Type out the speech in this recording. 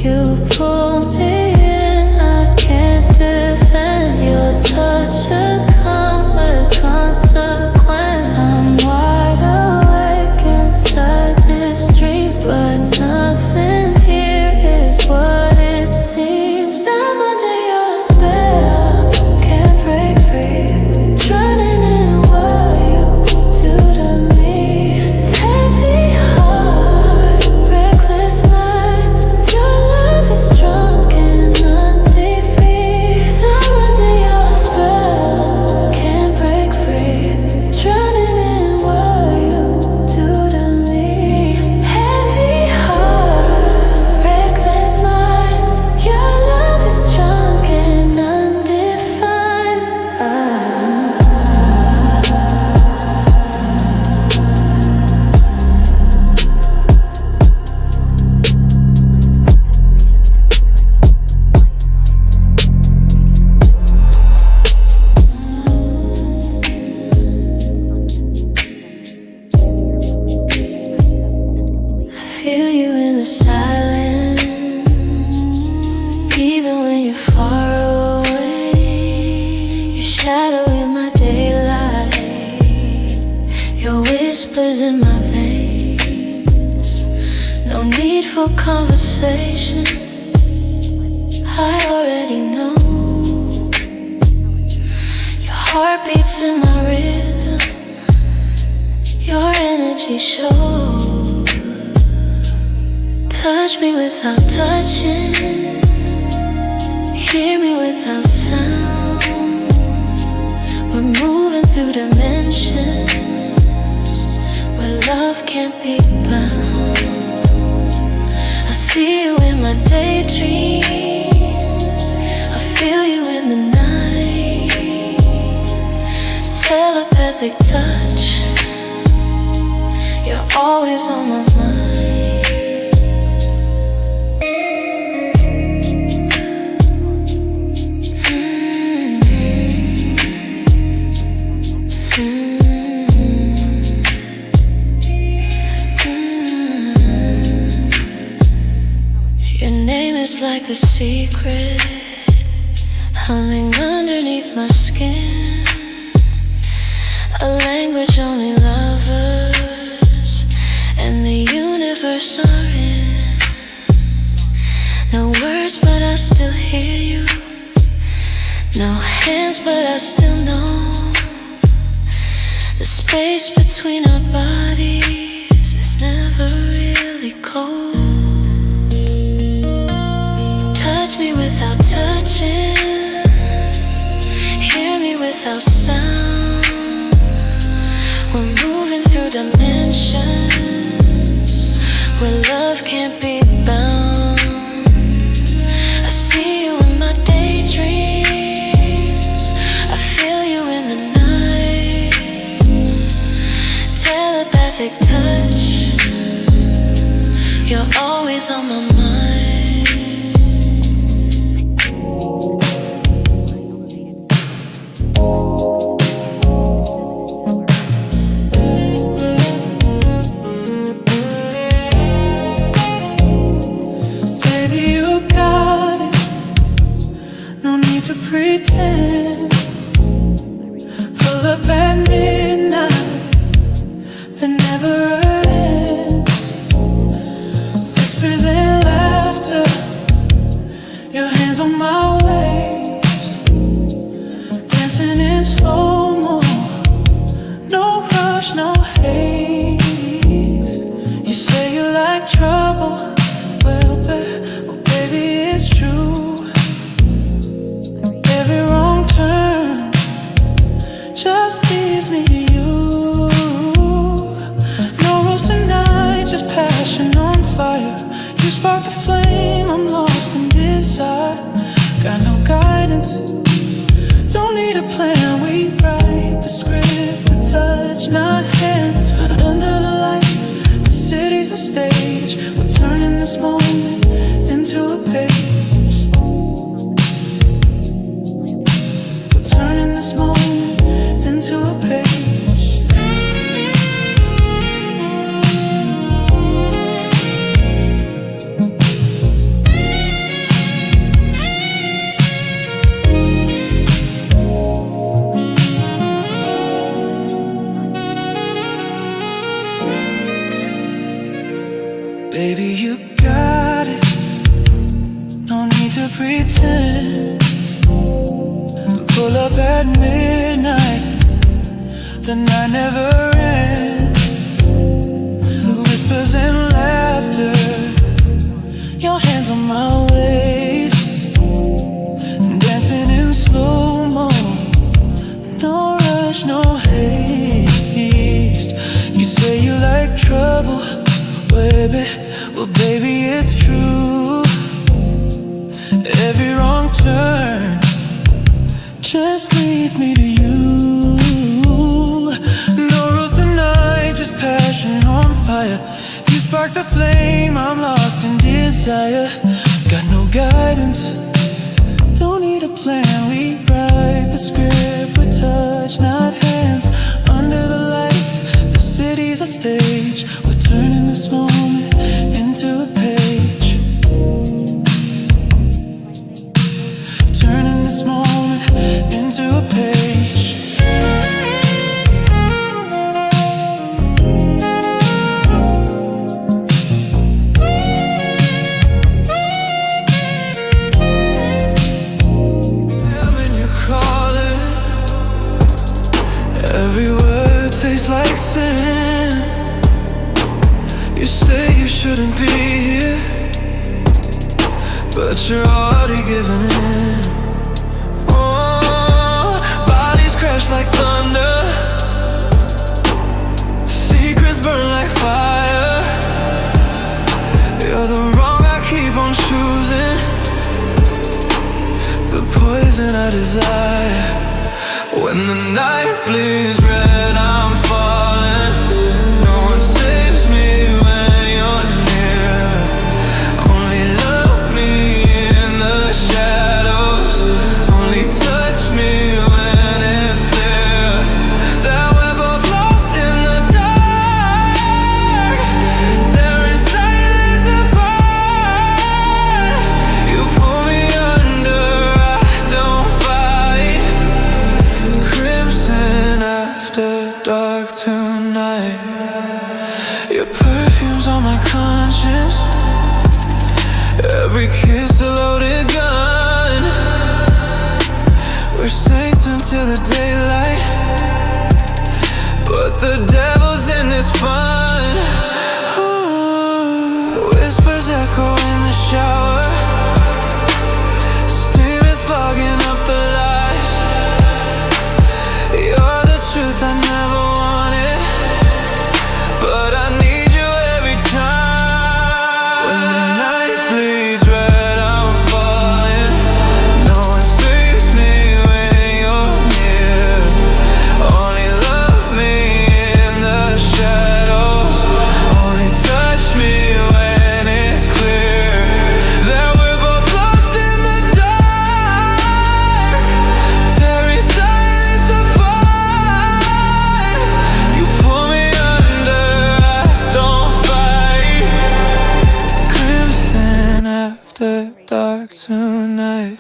You pull me in, I can't defend. Your touch should come with consequence. I'm wide awake inside this dream, but nothing here is what it seems. I'm under your spell, can't break free. Drowning in what you do to me. Heavy heart, reckless mind. Your love is drunk and undefeated. I'm under your spell, can't break free. Drowning in what you do to me. Heavy heart, reckless mind. Your love is drunk and undefined. Feel you in the silence, even when you're far away. Your shadow in my daylight, your whispers in my veins. No need for conversation, I already know. Your heart beats in my rhythm, your energy shows. Touch me without touching, hear me without sound. We're moving through dimensions where love can't be bound. I see you in my daydreams, I feel you in the night. Telepathic touch, you're always on my mind. Your name is like a secret, humming underneath my skin. A language only lovers and the universe are in. No words but I still hear you. No hands but I still know. The space between our bodies is never really cold. Touch me without touching, hear me without sound. We're moving through dimensions where love can't be bound. I see you in my daydreams, I feel you in the night. Telepathic touch, you're always on my mind. Pretend, pull up at midnight, that never ends. Whispers and laughter, your hands on my waist, dancing in slow-mo, no rush, no haze. You say you like trouble, well, baby, it's true. Just leaves me to you. No rules tonight, just passion on fire. You spark the flame, I'm lost in desire. Got no guidance, don't need a plan. We write the script with touch, not hands. Under the lights, the city's a stage. We're turning this moment into a page. We're turning this moment into a page. pretend. Pull up at midnight, the night never ends. Whispers and laughter, your hands on my waist, dancing in slow-mo. No rush, no haste. You say you like trouble, baby. Well, baby, it's true. Every wrong turn just leads me to you. No rules tonight, just passion on fire. You spark the flame, I'm lost in desire. Got no guidance, don't need a plan. We write the script with touch, not hands. Under the lights, the city's a stage. We're turning this moment into a page. Turning this moment into a page. When you're calling, every word tastes like sin. You say you shouldn't be here, but you're already giving in. Oh, bodies crash like thunder, secrets burn like fire. You're the wrong I keep on choosing, the poison I desire. When the night bleeds red, I'm falling. No one saves me when you're near. Only love me in the shadows. Only touch me when it's clear that we're both lost in the dark, tearing silence apart. You pull me under, I don't fight. Crimson after dark tonight. Your perfume's on my conscience, every kiss a loaded gun. We're saints until the daylight, but the devil's in this fun. Ooh, whispers echo in the shower, steam is fogging up the lies. You're the truth I never wanted, but I need you every time. When the night bleeds red, I'm falling. No one saves me when you're near. Only love me in the shadows. Only touch me when it's clear that we're both lost in the dark, tearing silence apart. You pull me under, I don't fight. Crimson after dark tonight.